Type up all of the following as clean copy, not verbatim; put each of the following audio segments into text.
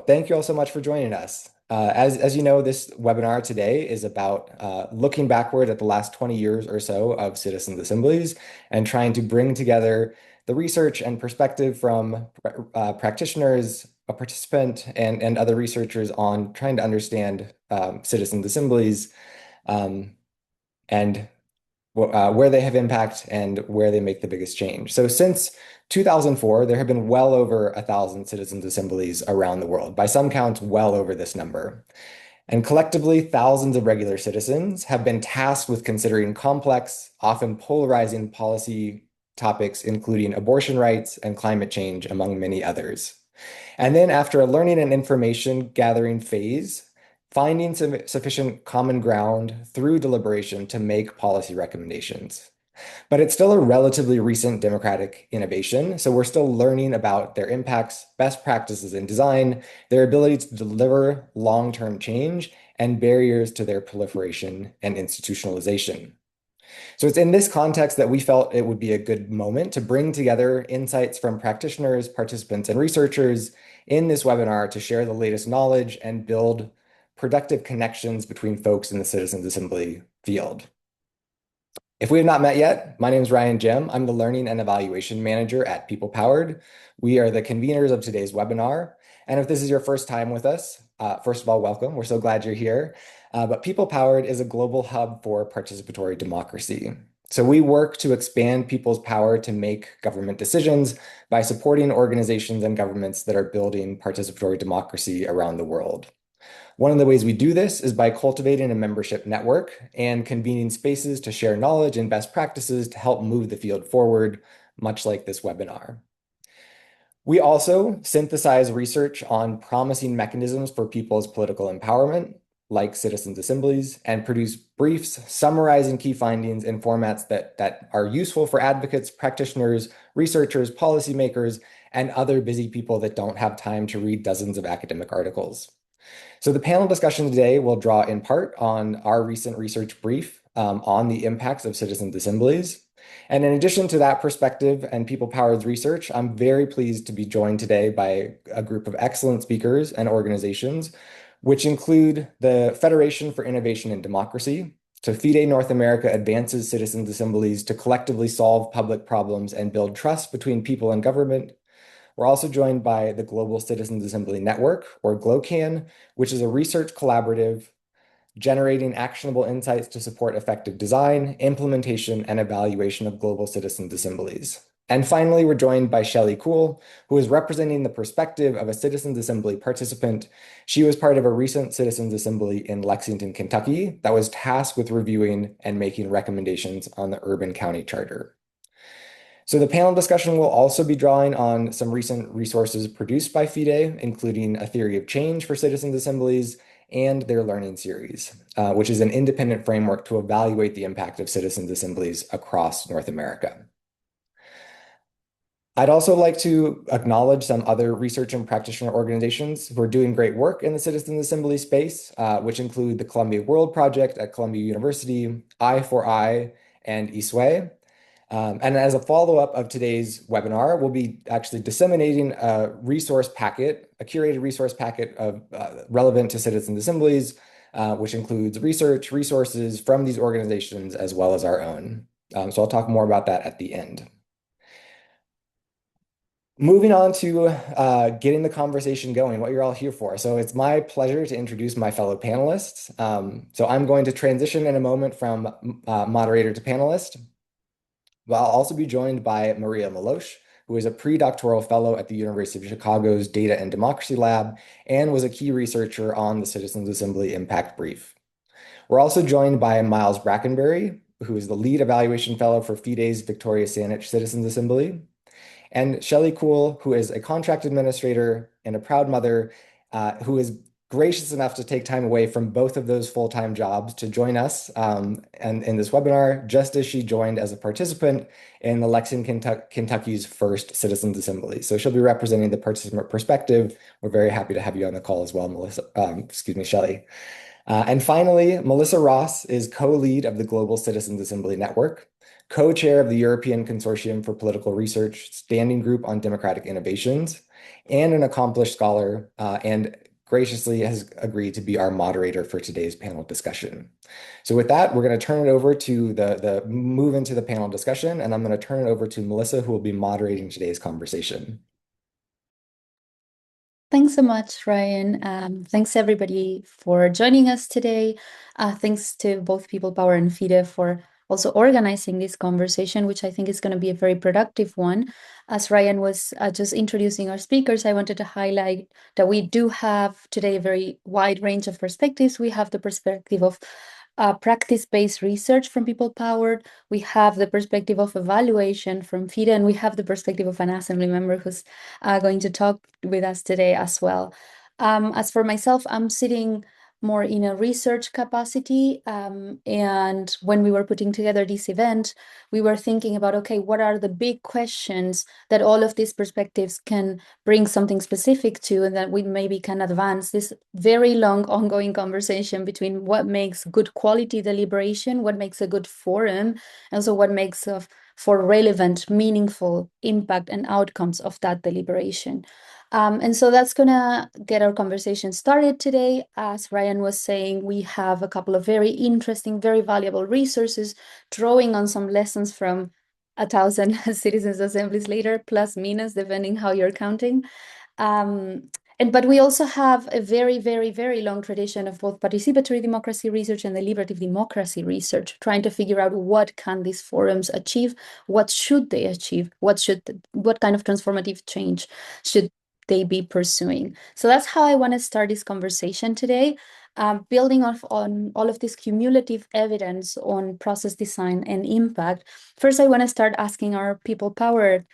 thank you all so much for joining us. As you know, this webinar today is about looking backward at the last 20 years or so of citizens' assemblies and trying to bring together the research and perspective from practitioners, a participant, and other researchers on trying to understand citizens' assemblies um, and where they have impact and where they make the biggest change. So since 2004, there have been well over 1,000 citizens' assemblies around the world. By some counts, well over this number. And collectively, thousands of regular citizens have been tasked with considering complex, often polarizing policy topics, including abortion rights and climate change, among many others. And then after a learning and information gathering phase, finding sufficient common ground through deliberation to make policy recommendations. But it's still a relatively recent democratic innovation, so we're still learning about their impacts, best practices in design, their ability to deliver long-term change, and barriers to their proliferation and institutionalization. So it's in this context that we felt it would be a good moment to bring together insights from practitioners, participants, and researchers in this webinar to share the latest knowledge and build productive connections between folks in the Citizens Assembly field. If we have not met yet, my name is Ryan Jim. I'm the Learning and Evaluation Manager at People Powered. We are the conveners of today's webinar. And if this is your first time with us, first of all, welcome. We're so glad you're here. But People Powered is a global hub for participatory democracy. So we work to expand people's power to make government decisions by supporting organizations and governments that are building participatory democracy around the world. One of the ways we do this is by cultivating a membership network and convening spaces to share knowledge and best practices to help move the field forward, much like this webinar. We also synthesize research on promising mechanisms for people's political empowerment, like citizens' assemblies, and produce briefs summarizing key findings in formats that are useful for advocates, practitioners, researchers, policymakers, and other busy people that don't have time to read dozens of academic articles. So the panel discussion today will draw in part on our recent research brief on the impacts of citizens' assemblies. And in addition to that perspective and People Powered's research, I'm very pleased to be joined today by a group of excellent speakers and organizations, which include the Federation for Innovation and Democracy. So FIDE North America advances citizens' assemblies to collectively solve public problems and build trust between people and government. We're also joined by the Global Citizens Assembly Network, or GloCAN, which is a research collaborative generating actionable insights to support effective design, implementation, and evaluation of global citizens' assemblies. And finally, we're joined by Shelly Kuhl, who is representing the perspective of a Citizens Assembly participant. She was part of a recent Citizens Assembly in Lexington, Kentucky, that was tasked with reviewing and making recommendations on the Urban County Charter. So the panel discussion will also be drawing on some recent resources produced by FIDE, including a theory of change for citizens' assemblies and their learning series, which is an independent framework to evaluate the impact of citizens' assemblies across North America. I'd also like to acknowledge some other research and practitioner organizations who are doing great work in the citizens' assembly space, which include the Columbia World Project at Columbia University, I4I, and ISWE. And as a follow-up of today's webinar, we'll be actually disseminating a resource packet, a curated resource packet of relevant to citizens' assemblies, which includes research, resources from these organizations, as well as our own. So I'll talk more about that at the end. Moving on to getting the conversation going, what you're all here for. So it's my pleasure to introduce my fellow panelists. So I'm going to transition in a moment from moderator to panelist. I'll also be joined by Maria Milosh, who is a pre-doctoral fellow at the University of Chicago's Data and Democracy Lab and was a key researcher on the Citizens Assembly Impact Brief. We're also joined by Miles Brackenbury, who is the lead evaluation fellow for FIDE's Victoria Saanich Citizens Assembly, and Shelly Kuhl, who is a contract administrator and a proud mother, who is gracious enough to take time away from both of those full-time jobs to join us and in this webinar, just as she joined as a participant in the Lexington, Kentucky's first Citizens Assembly. So she'll be representing the participant perspective. We're very happy to have you on the call as well, Shelly. And finally, Melisa Ross is co-lead of the Global Citizens Assembly Network, co-chair of the European Consortium for Political Research Standing Group on Democratic Innovations, and an accomplished scholar, and graciously has agreed to be our moderator for today's panel discussion. So with that, we're going to turn it over to the move into the panel discussion, and I'm going to turn it over to Melisa, who will be moderating today's conversation. Thanks so much, Ryan. Thanks everybody for joining us today. Thanks to both People Power and FIDE for also organizing this conversation, which I think is going to be a very productive one. As Ryan was just introducing our speakers, I wanted to highlight that we do have today a very wide range of perspectives. We have the perspective of practice-based research from People Powered. We have the perspective of evaluation from FIDE, and we have the perspective of an assembly member who's going to talk with us today as well. As for myself, I'm sitting more in a research capacity. And when we were putting together this event, we were thinking about, okay, what are the big questions that all of these perspectives can bring something specific to, and that we maybe can advance this very long ongoing conversation between what makes good quality deliberation, what makes a good forum, and also what makes for relevant, meaningful impact and outcomes of that deliberation. And so that's going to get our conversation started today. As Ryan was saying, we have a couple of very interesting, very valuable resources drawing on some lessons from 1,000 citizens' assemblies later, plus minus, depending how you're counting. But we also have a very, very, very long tradition of both participatory democracy research and deliberative democracy research, trying to figure out what can these forums achieve, what should they achieve, what kind of transformative change should they be pursuing. So that's how I want to start this conversation today, building off on all of this cumulative evidence on process design and impact. First, I want to start asking our people powered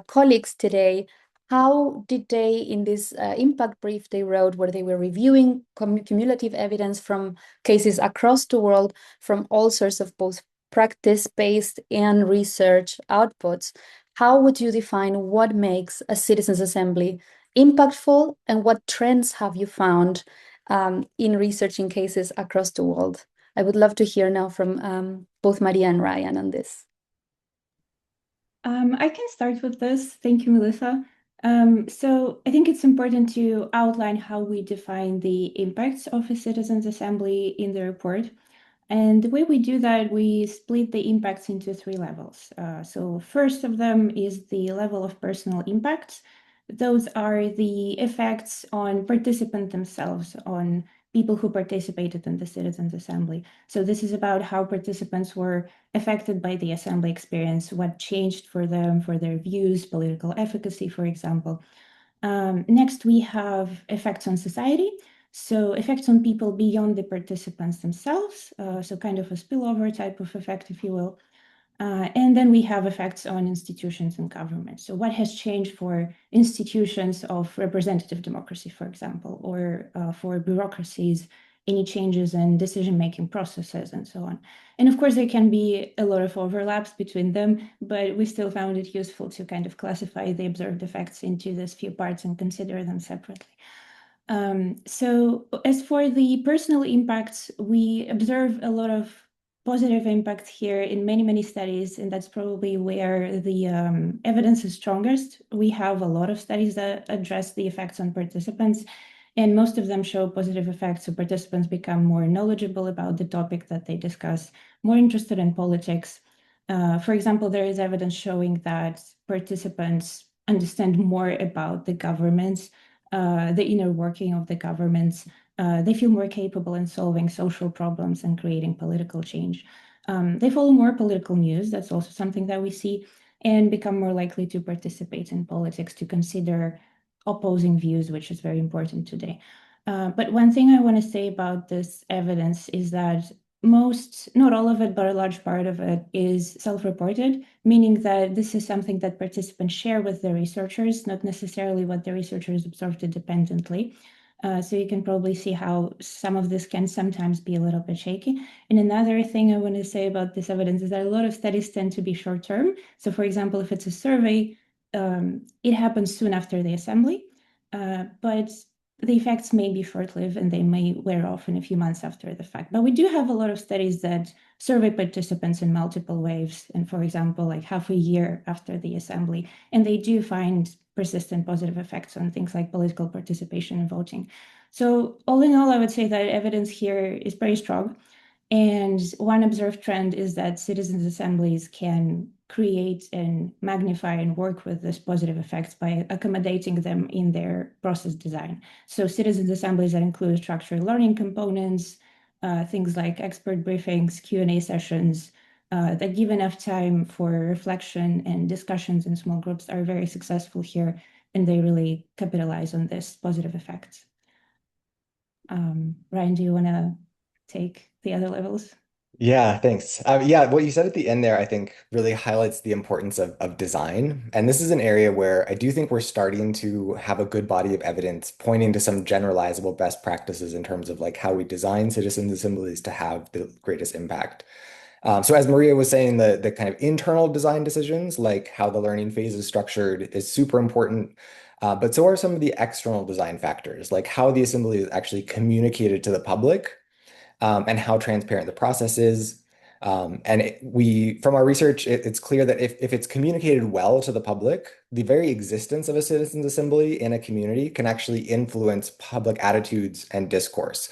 colleagues today, how did they, in this impact brief they wrote, where they were reviewing cumulative evidence from cases across the world, from all sorts of both practice-based and research outputs, how would you define what makes a citizens' assembly impactful, and what trends have you found in researching cases across the world? I would love to hear now from both Maria and Ryan on this. I can start with this. Thank you, Melissa. So I think it's important to outline how we define the impacts of a citizens' assembly in the report. And the way we do that, we split the impacts into three levels. So first of them is the level of personal impacts. Those are the effects on participants themselves, on people who participated in the citizens' assembly. So this is about how participants were affected by the assembly experience, what changed for them, for their views, political efficacy, for example. Next, we have effects on society. So effects on people beyond the participants themselves, so kind of a spillover type of effect, if you will. And then we have effects on institutions and government. So what has changed for institutions of representative democracy, for example, or for bureaucracies, any changes in decision-making processes and so on. And of course, there can be a lot of overlaps between them, but we still found it useful to kind of classify the observed effects into these few parts and consider them separately. So as for the personal impacts, we observe a lot of positive impact here in many, many studies, and that's probably where the evidence is strongest. We have a lot of studies that address the effects on participants, and most of them show positive effects. So participants become more knowledgeable about the topic that they discuss, more interested in politics. For example, there is evidence showing that participants understand more about the governments, the inner working of the governments. They feel more capable in solving social problems and creating political change. They follow more political news. That's also something that we see, and become more likely to participate in politics, to consider opposing views, which is very important today. But one thing I want to say about this evidence is that not all of it, but a large part of it is self-reported, meaning that this is something that participants share with the researchers, not necessarily what the researchers observed independently. So you can probably see how some of this can sometimes be a little bit shaky. And another thing I want to say about this evidence is that a lot of studies tend to be short-term. So for example, if it's a survey, it happens soon after the assembly. But the effects may be short-lived and they may wear off in a few months after the fact. But we do have a lot of studies that survey participants in multiple waves, and for example, like half a year after the assembly, and they do find persistent positive effects on things like political participation and voting. So all in all, I would say that evidence here is very strong. And one observed trend is that citizens' assemblies can create and magnify and work with these positive effects by accommodating them in their process design. So citizens' assemblies that include structured learning components, things like expert briefings, Q&A sessions, that give enough time for reflection and discussions in small groups are very successful here, and they really capitalize on this positive effect. Ryan, do you want to take the other levels? Yeah, thanks. Yeah, what you said at the end there, I think, really highlights the importance of design. And this is an area where I do think we're starting to have a good body of evidence pointing to some generalizable best practices in terms of like how we design citizens' assemblies to have the greatest impact. So as Maria was saying, the kind of internal design decisions, like how the learning phase is structured, is super important. But so are some of the external design factors, like how the assembly is actually communicated to the public, and how transparent the process is. From our research, it's clear that if it's communicated well to the public, the very existence of a citizens' assembly in a community can actually influence public attitudes and discourse.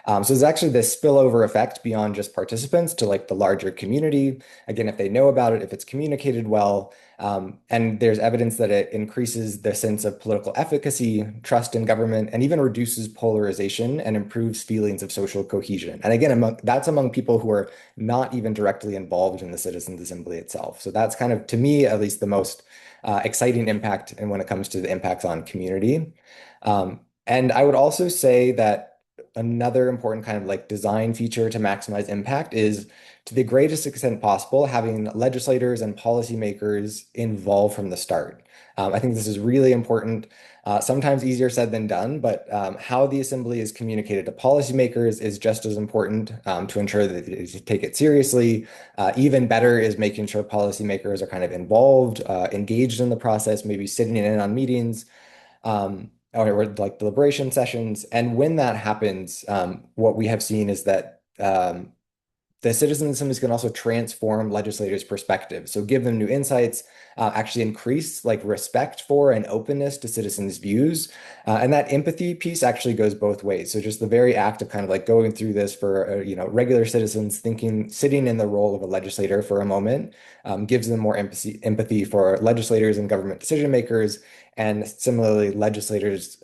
So there's actually this spillover effect beyond just participants to like the larger community. Again, if they know about it, if it's communicated well, and there's evidence that it increases the sense of political efficacy, trust in government, and even reduces polarization and improves feelings of social cohesion. And again, that's among people who are not even directly involved in the Citizens Assembly itself. So that's kind of, to me, at least the most exciting impact and when it comes to the impacts on community. And I would also say that another important kind of like design feature to maximize impact is, to the greatest extent possible, having legislators and policymakers involved from the start. I think this is really important, sometimes easier said than done, but how the assembly is communicated to policymakers is just as important, to ensure that they take it seriously. Even better is making sure policymakers are kind of involved, engaged in the process, maybe sitting in on meetings, or like deliberation sessions. And when that happens, what we have seen is that the citizen assemblies can also transform legislators' perspectives. So give them new insights, actually increase like respect for and openness to citizens' views. And that empathy piece actually goes both ways. So just the very act of kind of like going through this for, regular citizens thinking, sitting in the role of a legislator for a moment, gives them more empathy for legislators and government decision makers. And similarly, legislators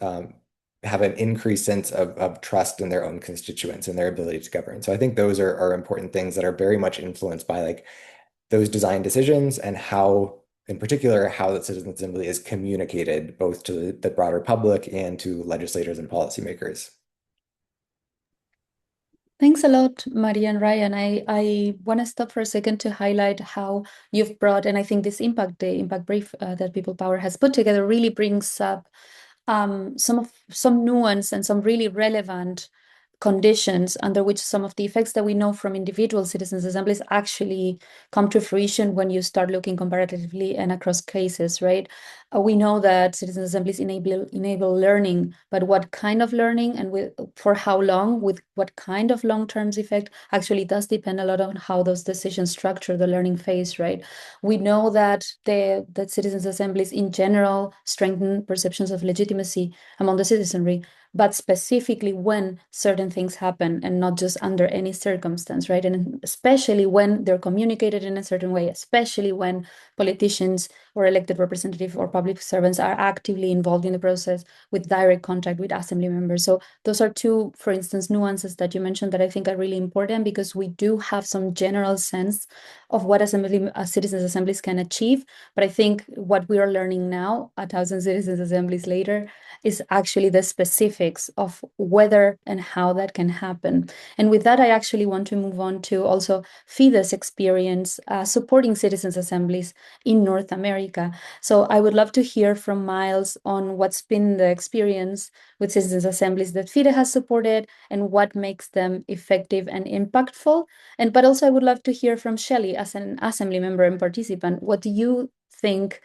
have an increased sense of trust in their own constituents and their ability to govern. So I think those are important things that are very much influenced by like those design decisions and how, in particular, how the citizen assembly is communicated both to the broader public and to legislators and policymakers. Thanks a lot, Maria and Ryan. I want to stop for a second to highlight how you've brought, and I think the impact brief that People Power has put together really brings up some nuance and some really relevant conditions under which some of the effects that we know from individual citizens' assemblies actually come to fruition when you start looking comparatively and across cases, right? We know that citizen assemblies enable learning, but what kind of learning and for how long, with what kind of long-term effect actually does depend a lot on how those decisions structure the learning phase, right? We know that that citizens assemblies in general strengthen perceptions of legitimacy among the citizenry, but specifically when certain things happen and not just under any circumstance, right? And especially when they're communicated in a certain way, especially when politicians or elected representatives or public servants are actively involved in the process with direct contact with assembly members. So those are two, for instance, nuances that you mentioned that I think are really important, because we do have some general sense of what citizens assemblies can achieve. But I think what we are learning now, 1,000 citizens assemblies later, is actually the specifics of whether and how that can happen. And with that, I actually want to move on to also FIDE's experience supporting citizens assemblies in North America. So I would love to hear from Miles on what's been the experience with citizens assemblies that FIDE has supported and what makes them effective and impactful. But also I would love to hear from Shelly as an assembly member and participant. What do you think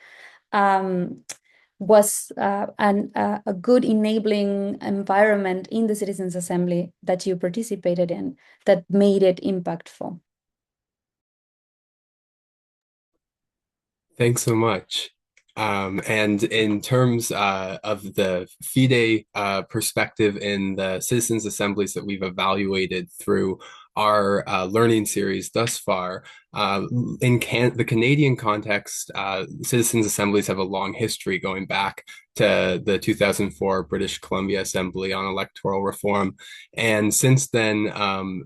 was a good enabling environment in the Citizens Assembly that you participated in that made it impactful? Thanks so much. And in terms of the FIDE perspective in the citizens' assemblies that we've evaluated through our learning series thus far, in the Canadian context, citizens' assemblies have a long history going back to the 2004 British Columbia Assembly on electoral reform. And since then,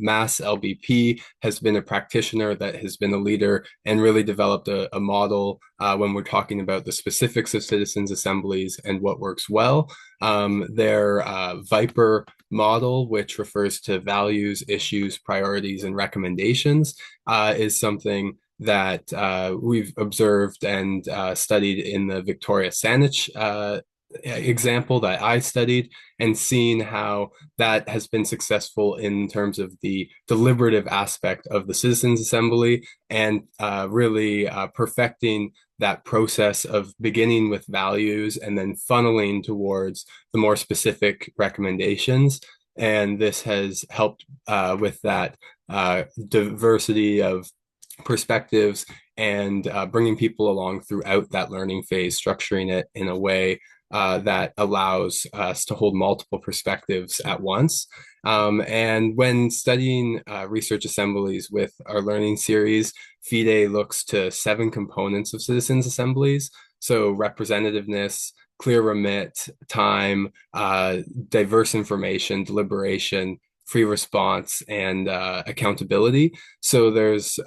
Mass LBP has been a practitioner that has been a leader and really developed a model when we're talking about the specifics of citizens' assemblies and what works well. Their Viper model, which refers to values, issues, priorities, and recommendations, is something that we've observed and studied in the Victoria Saanich example that I studied, and seen how that has been successful in terms of the deliberative aspect of the Citizens Assembly, and really perfecting that process of beginning with values and then funneling towards the more specific recommendations. And this has helped with that diversity of perspectives, and bringing people along throughout that learning phase, structuring it in a way that allows us to hold multiple perspectives at once. And when studying research assemblies with our learning series, FIDE looks to 7 components of citizens' assemblies. So representativeness, clear remit, time, diverse information, deliberation, free response, and accountability. So there's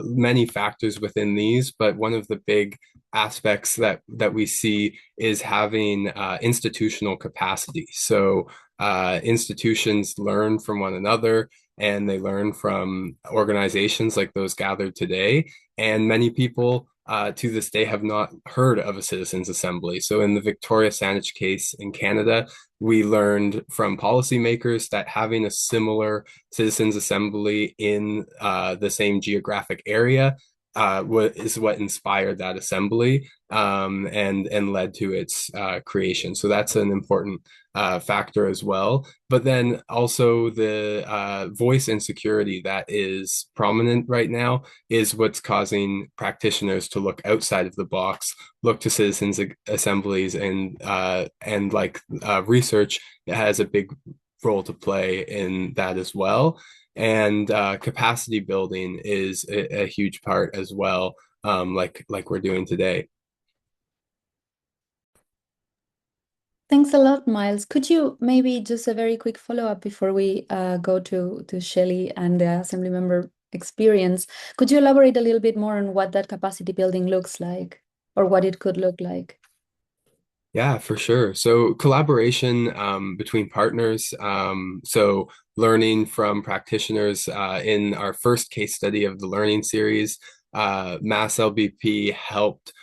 many factors within these, but one of the big aspects that we see is having institutional capacity. So institutions learn from one another, and they learn from organizations like those gathered today. And many people to this day have not heard of a citizens assembly. So in the Victoria Saanich case in Canada, we learned from policymakers that having a similar citizens assembly in the same geographic area is what inspired that assembly, and led to its creation. So that's an important factor as well. But then also the voice insecurity that is prominent right now is what's causing practitioners to look outside of the box, look to citizens assemblies, and like research has a big role to play in that as well. And capacity building is a huge part as well, like we're doing today. Thanks a lot, Miles. Could you maybe just a very quick follow-up before we go to Shelly and the assembly member experience? Could you elaborate a little bit more on what that capacity building looks like, or what it could look like? Yeah, for sure. So collaboration between partners. So learning from practitioners in our first case study of the learning series, Mass LBP helped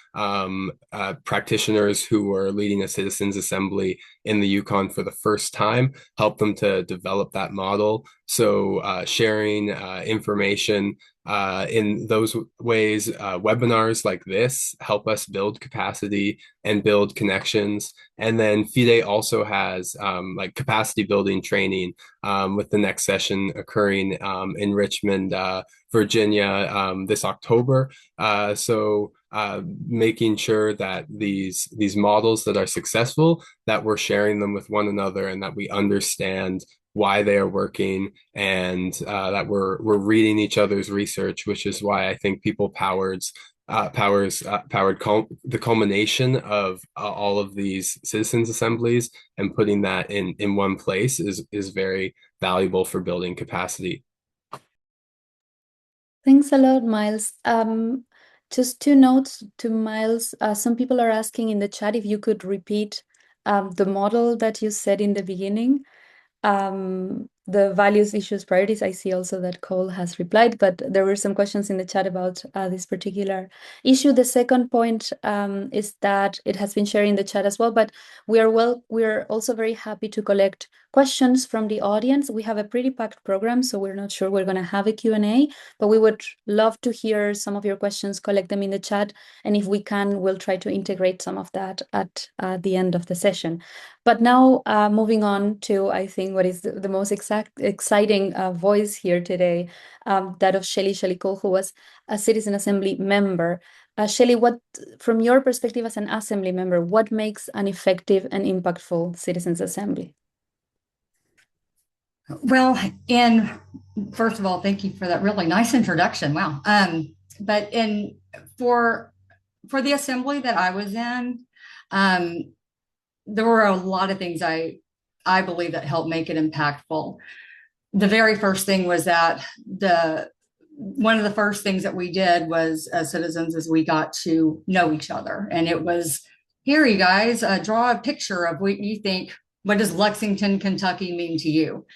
practitioners who were leading a citizens assembly in the Yukon for the first time, help them to develop that model. So sharing information in those ways, webinars like this help us build capacity and build connections. And then FIDE also has like capacity building training, with the next session occurring in Richmond, Virginia, this October. So making sure that these models that are successful, that we're sharing them with one another, and that we understand why they are working, and that we're reading each other's research, which is why I think people powered the culmination of all of these citizens assemblies, and putting that in one place is very valuable for building capacity. Thanks a lot, Miles. Just 2 notes to Miles. Some people are asking in the chat if you could repeat the model that you said in the beginning. the values, issues, priorities. I see also that Kuhl has replied, but there were some questions in the chat about this particular issue. The second point is that it has been shared in the chat as well, but we are also very happy to collect questions from the audience. We have a pretty packed program, so we're not sure we're going to have a Q&A, but we would love to hear some of your questions, collect them in the chat, and if we can, we'll try to integrate some of that at the end of the session. But now, moving on to, I think, what is the most exciting voice here today, that of Shelly Kuhl, who was a Citizen Assembly member. Shelly, what, from your perspective as an Assembly member, what makes an effective and impactful Citizens Assembly? Well, first of all, thank you for that really nice introduction. Wow. But for the assembly that I was in, there were a lot of things I believe that helped make it impactful. The very first thing was that one of the first things that we did was, as citizens, is we got to know each other. And it was, here, you guys, draw a picture of what you think, what does Lexington, Kentucky mean to you?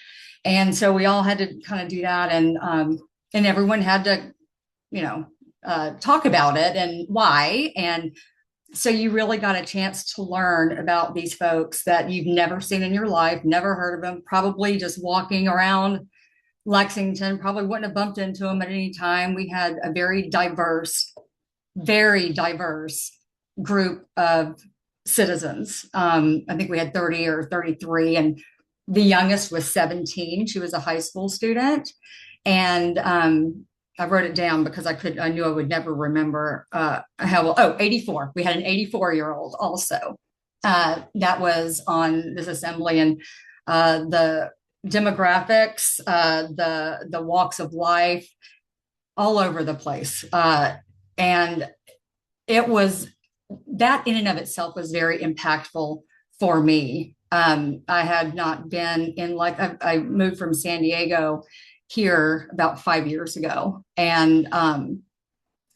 And so we all had to kind of do that. And everyone had to, talk about it and why. And so you really got a chance to learn about these folks that you've never seen in your life, never heard of them, probably just walking around Lexington, probably wouldn't have bumped into them at any time. We had a very diverse group of citizens. I think we had 30 or 33, and the youngest was 17. She was a high school student. And I wrote it down because I knew I would never remember 84. We had an 84-year-old also that was on this assembly, and the demographics, the walks of life, all over the place. And it was, that in and of itself was very impactful for me. I had not been in, I moved from San Diego here about 5 years ago, and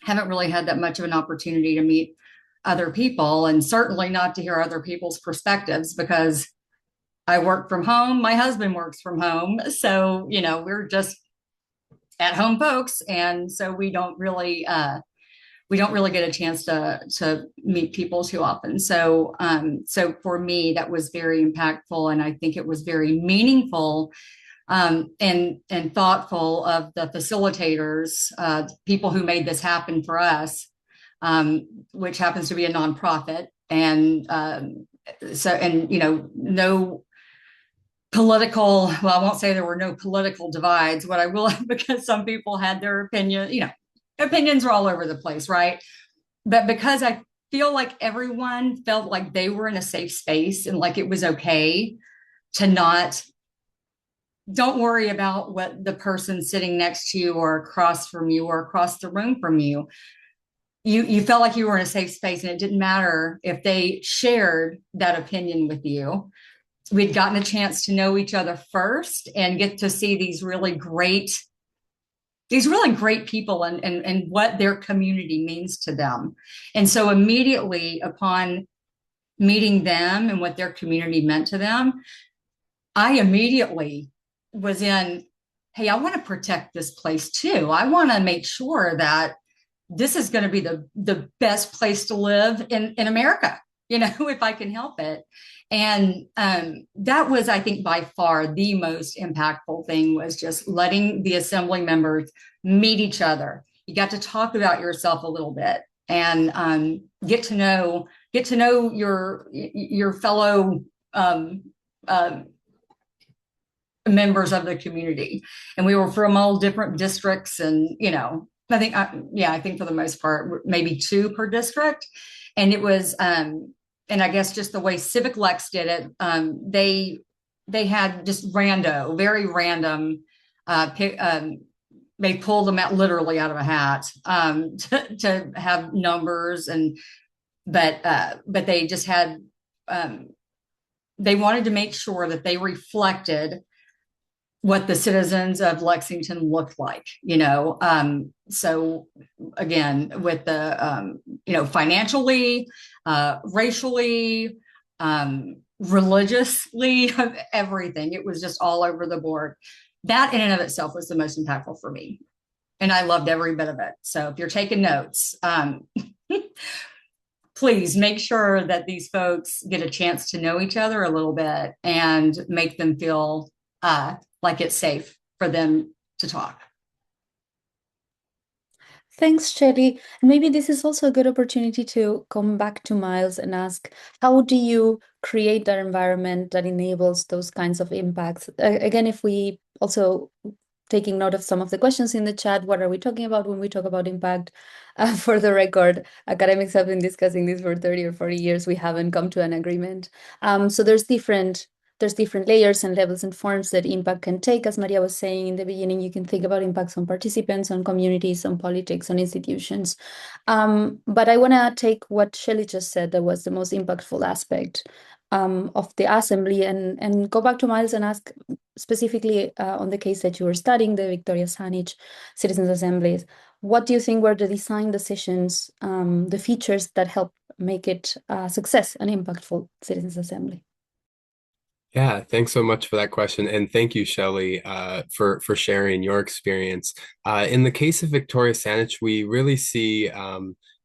haven't really had that much of an opportunity to meet other people, and certainly not to hear other people's perspectives, because I work from home. My husband works from home. So, we're just at home folks. And so we don't really get a chance to meet people too often. So, for me, that was very impactful. And I think it was very meaningful and thoughtful of the facilitators, people who made this happen for us, which happens to be a nonprofit. And no political, well, I won't say there were no political divides. What I will, because some people had their opinion, opinions were all over the place, right? But because I feel like everyone felt like they were in a safe space and like it was okay to don't worry about what the person sitting next to you or across from you or across the room from you. You felt like you were in a safe space, and it didn't matter if they shared that opinion with you. We'd gotten a chance to know each other first and get to see these really great people and what their community means to them. And so immediately upon meeting them and what their community meant to them, I immediately was in, hey, I want to protect this place too. I want to make sure that this is going to be the best place to live in America, if I can help it. And that was, I think, by far the most impactful thing, was just letting the assembly members meet each other. You got to talk about yourself a little bit and get to know your fellow members of the community. And we were from all different districts, and I think for the most part, maybe 2 per district. And it was and I guess just the way Civic Lex did it, they had just very random, they pulled them out literally out of a hat to have numbers, but they just had, they wanted to make sure that they reflected what the citizens of Lexington looked like, so again, with the, financially, racially, religiously of everything. It was just all over the board. That in and of itself was the most impactful for me. And I loved every bit of it. So if you're taking notes, please make sure that these folks get a chance to know each other a little bit and make them feel like it's safe for them to talk. Thanks, Shelly. And maybe this is also a good opportunity to come back to Miles and ask, how do you create that environment that enables those kinds of impacts? Again, if we also taking note of some of the questions in the chat, what are we talking about when we talk about impact? For the record, academics have been discussing this for 30 or 40 years. We haven't come to an agreement. So there's different layers and levels and forms that impact can take. As Maria was saying in the beginning, you can think about impacts on participants, on communities, on politics, on institutions. But I want to take what Shelly just said, that was the most impactful aspect of the assembly, and go back to Miles and ask specifically on the case that you were studying, the Victoria Saanich Citizens Assemblies. What do you think were the design decisions, the features that help make it a success, an impactful Citizens Assembly? Yeah, thanks so much for that question. And thank you, Shelly, for sharing your experience. In the case of Victoria Saanich, we really see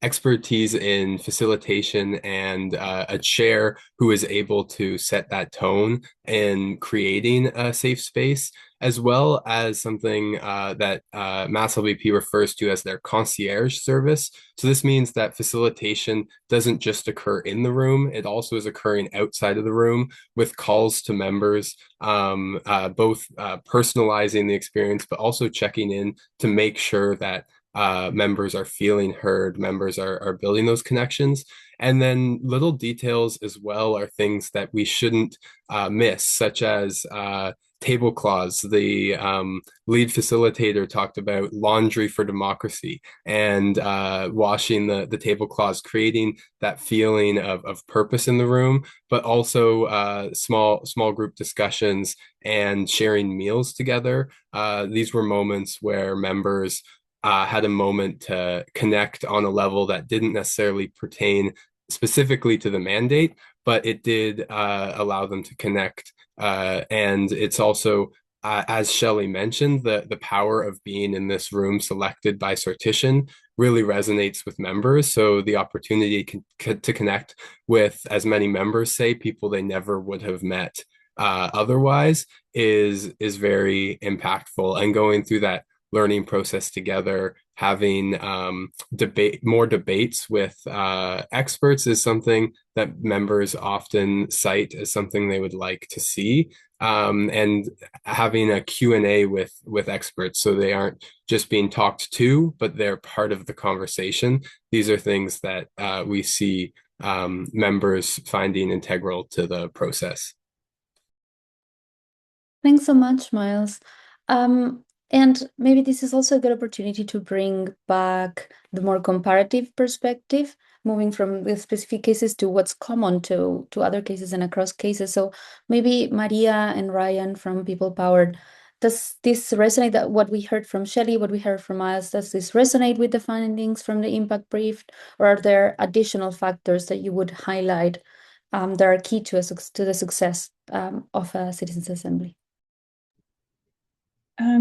expertise in facilitation and a chair who is able to set that tone in creating a safe space, as well as something that Mass LVP refers to as their concierge service. So this means that facilitation doesn't just occur in the room, it also is occurring outside of the room with calls to members, both personalizing the experience, but also checking in to make sure that members are feeling heard, members are building those connections. And then little details as well are things that we shouldn't miss, such as tablecloths. The lead facilitator talked about laundry for democracy and washing the tablecloths, creating that feeling of purpose in the room, but also small group discussions and sharing meals together. These were moments where members had a moment to connect on a level that didn't necessarily pertain specifically to the mandate, but it did allow them to connect. And it's also, as Shelly mentioned, the power of being in this room selected by sortition really resonates with members. So the opportunity to connect with as many members, say, people they never would have met otherwise, is very impactful. And going through that learning process together, having more debates with experts is something that members often cite as something they would like to see. And having a Q&A with experts, so they aren't just being talked to, but they're part of the conversation. These are things that we see members finding integral to the process. Thanks so much, Miles. And maybe this is also a good opportunity to bring back the more comparative perspective, moving from the specific cases to what's common to other cases and across cases. So maybe Maria and Ryan from People Powered, does this resonate, that what we heard from Shelly, what we heard from Miles, does this resonate with the findings from the impact brief, or are there additional factors that you would highlight that are key to the success of a Citizens Assembly?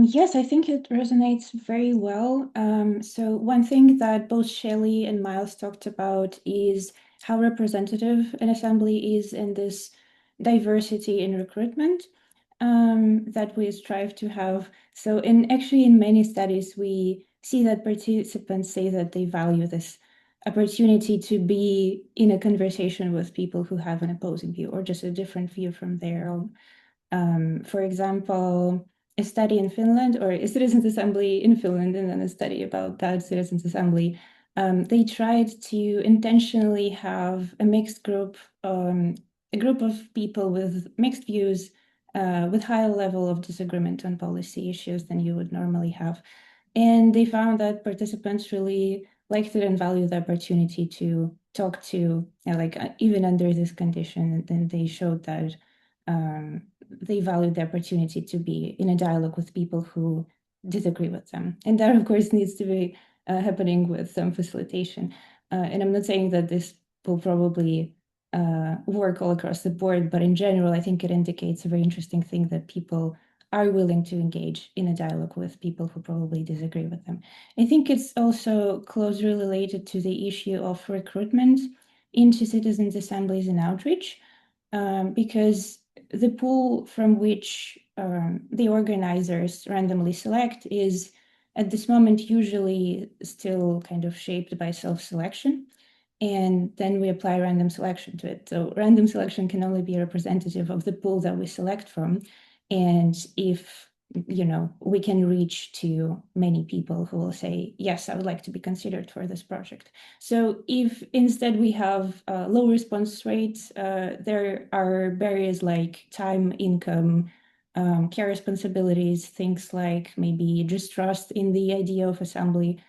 Yes, I think it resonates very well. So one thing that both Shelly and Miles talked about is how representative an assembly is in this diversity in recruitment that we strive to have. So in many studies, we see that participants say that they value this opportunity to be in a conversation with people who have an opposing view or just a different view from their own. For example, a study in Finland, or a citizens assembly in Finland, and then a study about that citizens assembly, they tried to intentionally have a mixed group, a group of people with mixed views, with higher level of disagreement on policy issues than you would normally have. And they found that participants really liked it and valued the opportunity to talk to, even under this condition, and they showed that they valued the opportunity to be in a dialogue with people who disagree with them. And that, of course, needs to be happening with some facilitation. And I'm not saying that this will probably work all across the board, but in general, I think it indicates a very interesting thing that people are willing to engage in a dialogue with people who probably disagree with them. I think it's also closely related to the issue of recruitment into citizens' assemblies and outreach, because the pool from which the organizers randomly select is at this moment usually still kind of shaped by self-selection. And then we apply random selection to it. So random selection can only be representative of the pool that we select from. And if, we can reach to many people who will say, yes, I would like to be considered for this project. So if instead we have low response rates, there are barriers like time, income, care responsibilities, things like maybe distrust in the idea of assembly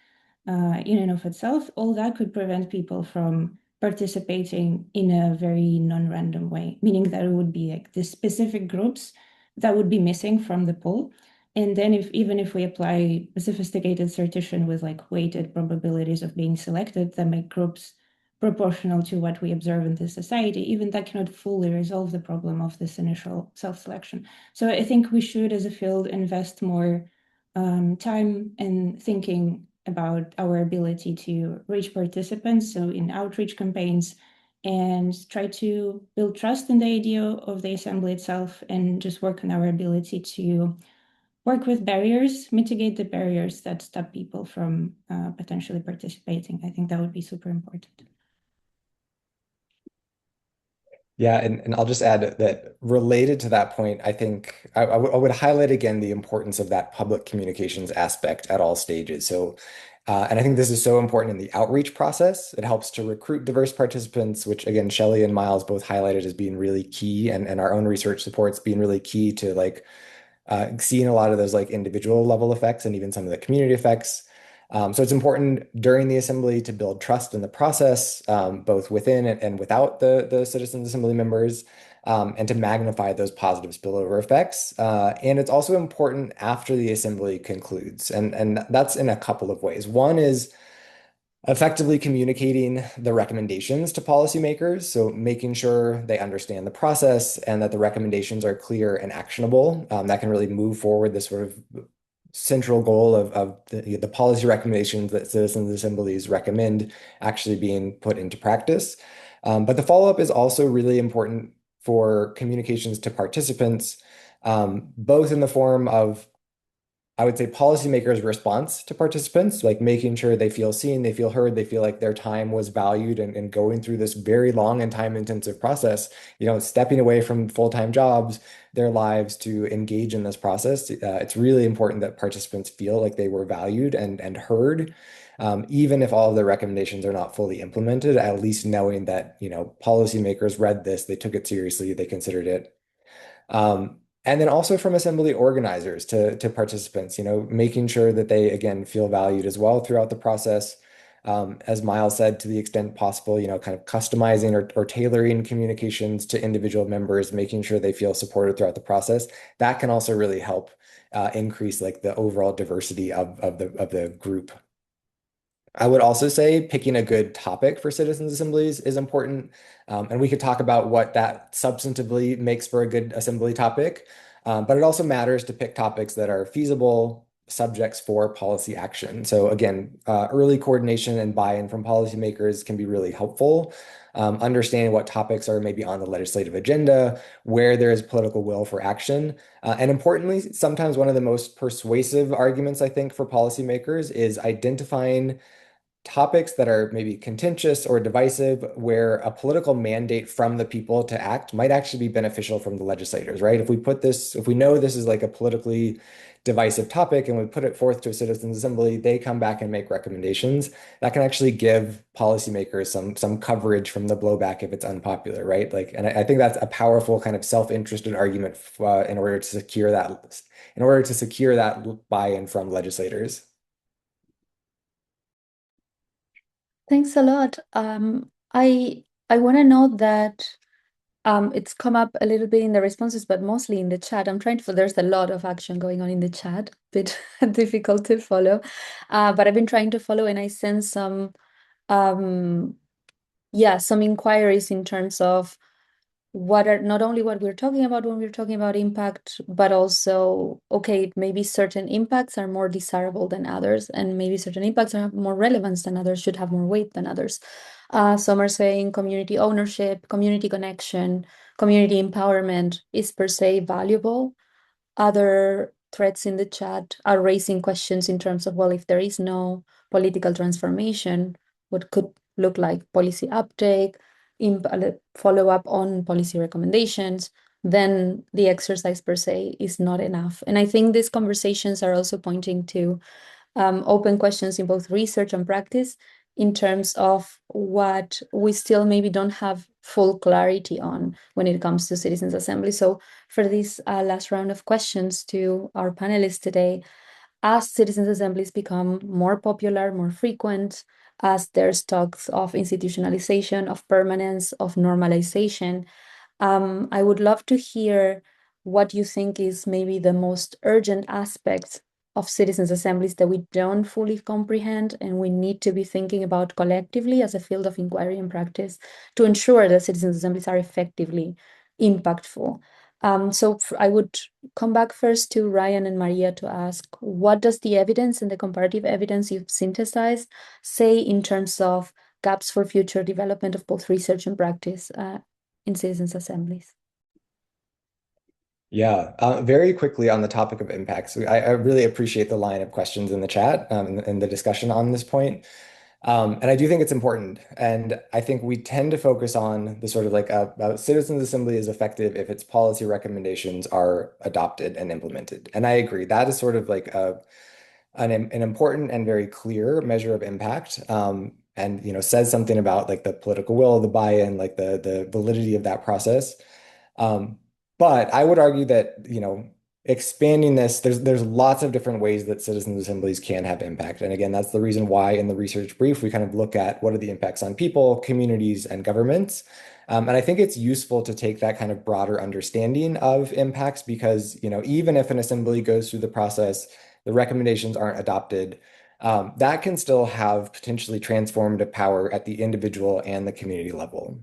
in and of itself. All that could prevent people from participating in a very non-random way, meaning that it would be like the specific groups that would be missing from the pool. And then even if we apply a sophisticated sortition with like weighted probabilities of being selected that make groups proportional to what we observe in the society, even that cannot fully resolve the problem of this initial self-selection. So I think we should, as a field, invest more time and thinking about our ability to reach participants, so in outreach campaigns, and try to build trust in the idea of the assembly itself, and just work on our ability to work with barriers, mitigate the barriers that stop people from potentially participating. I think that would be super important. Yeah, and I'll just add that related to that point, I think I would highlight again the importance of that public communications aspect at all stages. So, and I think this is so important in the outreach process. It helps to recruit diverse participants, which again, Shelly and Miles both highlighted as being really key, and our own research supports being really key to like seeing a lot of those like individual level effects and even some of the community effects. So it's important during the assembly to build trust in the process, both within and without the citizens assembly members, and to magnify those positive spillover effects. And it's also important after the assembly concludes, and that's in a couple of ways. One is effectively communicating the recommendations to policymakers, so making sure they understand the process and that the recommendations are clear and actionable. That can really move forward this sort of central goal of the policy recommendations that citizens assemblies recommend actually being put into practice. But the follow-up is also really important for communications to participants, both in the form of, I would say, policymakers' response to participants, like making sure they feel seen, they feel heard, they feel like their time was valued, and going through this very long and time-intensive process, stepping away from full-time jobs, their lives to engage in this process. It's really important that participants feel like they were valued and heard, even if all of their recommendations are not fully implemented, at least knowing that, policymakers read this, they took it seriously, they considered it. And then also from assembly organizers to participants, making sure that they, again, feel valued as well throughout the process. As Miles said, to the extent possible, kind of customizing or tailoring communications to individual members, making sure they feel supported throughout the process. That can also really help increase like the overall diversity of the group. I would also say picking a good topic for citizens assemblies is important. And we could talk about what that substantively makes for a good assembly topic. But it also matters to pick topics that are feasible subjects for policy action. So again, early coordination and buy-in from policymakers can be really helpful. Understanding what topics are maybe on the legislative agenda, where there is political will for action. And importantly, sometimes one of the most persuasive arguments, I think, for policymakers is identifying topics that are maybe contentious or divisive, where a political mandate from the people to act might actually be beneficial from the legislators, right? If we know this is like a politically divisive topic and we put it forth to a citizens assembly, they come back and make recommendations that can actually give policymakers some coverage from the blowback if it's unpopular, right? Like, and I think that's a powerful kind of self-interested argument in order to secure that buy-in from legislators. Thanks a lot. I want to note that it's come up a little bit in the responses, but mostly in the chat. There's a lot of action going on in the chat, a bit difficult to follow. But I've been trying to follow, and I sense some yeah, some inquiries in terms of what are not only what we're talking about when we're talking about impact, but also, okay, maybe certain impacts are more desirable than others, and maybe certain impacts have more relevance than others, should have more weight than others. Some are saying community ownership, community connection, community empowerment is per se valuable. Other threads in the chat are raising questions in terms of, well, if there is no political transformation, what could look like policy uptake, follow up on policy recommendations, then the exercise per se is not enough. And I think these conversations are also pointing to open questions in both research and practice in terms of what we still maybe don't have full clarity on when it comes to citizens' assembly. So for this last round of questions to our panelists today, as citizens' assemblies become more popular, more frequent, as there's talks of institutionalization, of permanence, of normalization, I would love to hear what you think is maybe the most urgent aspects of citizens' assemblies that we don't fully comprehend and we need to be thinking about collectively as a field of inquiry and practice to ensure that citizens' assemblies are effectively impactful. So I would come back first to Ryan and Maria to ask, what does the evidence and the comparative evidence you've synthesized say in terms of gaps for future development of both research and practice in citizens' assemblies? Yeah, very quickly on the topic of impacts, I really appreciate the line of questions in the chat and the discussion on this point. And I do think it's important. And I think we tend to focus on the sort of like citizens assembly is effective if its policy recommendations are adopted and implemented. And I agree. That is sort of like an important and very clear measure of impact. And says something about like the political will, the buy-in, like the validity of that process. Um, but I would argue that, expanding this, there's lots of different ways that citizens assemblies can have impact. And again, that's the reason why in the research brief, we kind of look at what are the impacts on people, communities, and governments. And I think it's useful to take that kind of broader understanding of impacts because, even if an assembly goes through the process, the recommendations aren't adopted, that can still have potentially transformative power at the individual and the community level.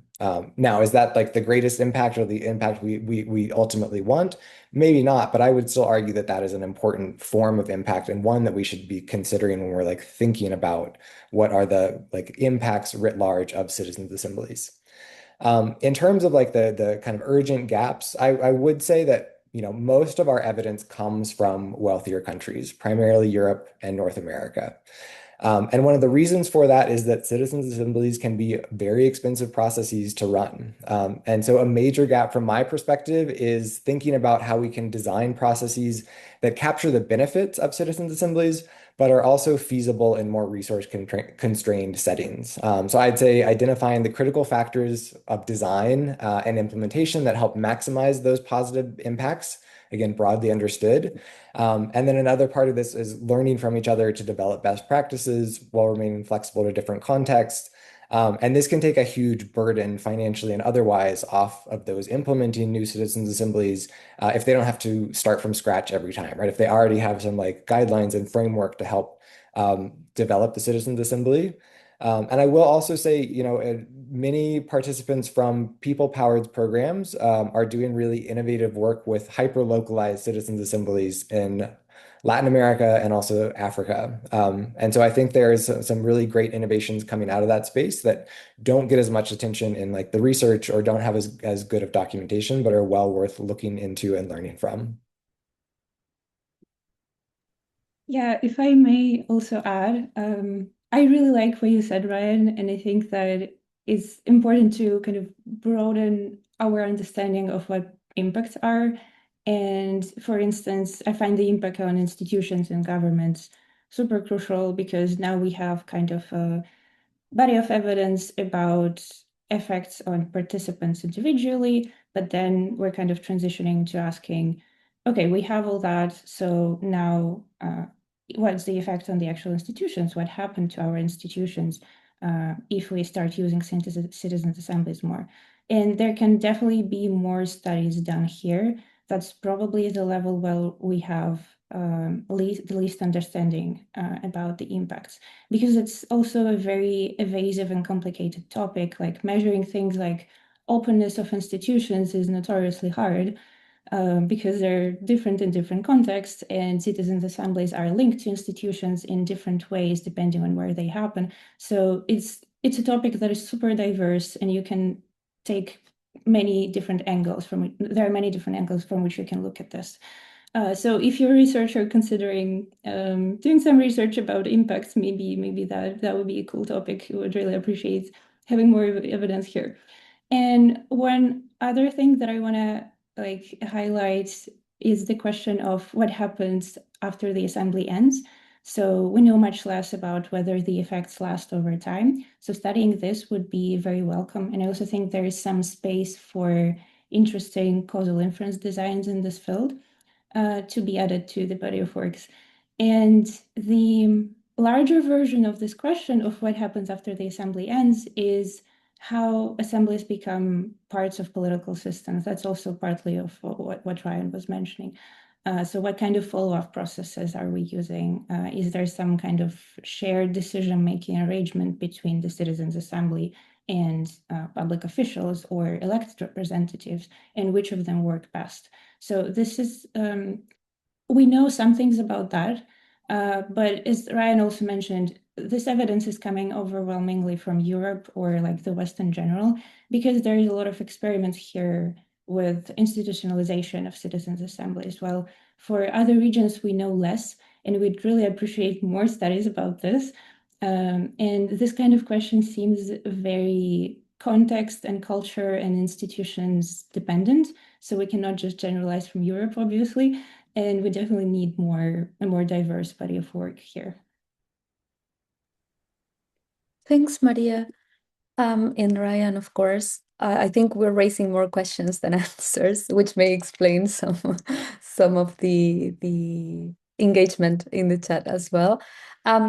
Now, is that like the greatest impact or the impact we ultimately want? Maybe not, but I would still argue that that is an important form of impact and one that we should be considering when we're like thinking about what are the like impacts writ large of citizens assemblies. In terms of like the kind of urgent gaps, I would say that most of our evidence comes from wealthier countries, primarily Europe and North America. And one of the reasons for that is that citizens assemblies can be very expensive processes to run. And so a major gap from my perspective is thinking about how we can design processes that capture the benefits of citizens assemblies, but are also feasible in more resource constrained settings. So I'd say identifying the critical factors of design and implementation that help maximize those positive impacts, again, broadly understood. And then another part of this is learning from each other to develop best practices while remaining flexible to different contexts. And this can take a huge burden financially and otherwise off of those implementing new citizens assemblies if they don't have to start from scratch every time, right? If they already have some like guidelines and framework to help develop the citizens assembly. And I will also say, many participants from people-powered programs are doing really innovative work with hyper-localized citizens assemblies in Latin America and also Africa. And so I think there's some really great innovations coming out of that space that don't get as much attention in like the research or don't have as good of documentation, but are well worth looking into and learning from. Yeah, if I may also add, I really like what you said, Ryan, and I think that it's important to kind of broaden our understanding of what impacts are. And for instance, I find the impact on institutions and governments super crucial because now we have kind of a body of evidence about effects on participants individually, but then we're kind of transitioning to asking, okay, we have all that, so now what's the effect on the actual institutions? What happened to our institutions if we start using citizens assemblies more? And there can definitely be more studies done here. that's probably the level where we have the least understanding about the impacts, because it's also a very evasive and complicated topic. Like measuring things like openness of institutions is notoriously hard because they're different in different contexts, and citizens' assemblies are linked to institutions in different ways depending on where they happen. So it's a topic that is super diverse, and you can take many different angles from there are many different angles from which you can look at this. So if you're a researcher considering doing some research about impacts, maybe that would be a cool topic. You would really appreciate having more evidence here. And one other thing that I want to highlight is the question of what happens after the assembly ends. So we know much less about whether the effects last over time. So studying this would be very welcome. And I also think there is some space for interesting causal inference designs in this field to be added to the body of works. And the larger version of this question of what happens after the assembly ends is how assemblies become parts of political systems. That's also partly of what Ryan was mentioning. So what kind of follow-up processes are we using? Is there some kind of shared decision-making arrangement between the Citizens' Assembly and public officials or elected representatives, and which of them work best? So this is, we know some things about that, but as Ryan also mentioned, this evidence is coming overwhelmingly from Europe or like the West in general, because there is a lot of experiments here with institutionalization of citizens' assemblies. While for other regions, we know less, and we'd really appreciate more studies about this. And this kind of question seems very context and culture and institutions dependent. So we cannot just generalize from Europe, obviously. And we definitely need a more diverse body of work here. Thanks, Maria. And Ryan, of course. I think we're raising more questions than answers, which may explain some of the engagement in the chat as well.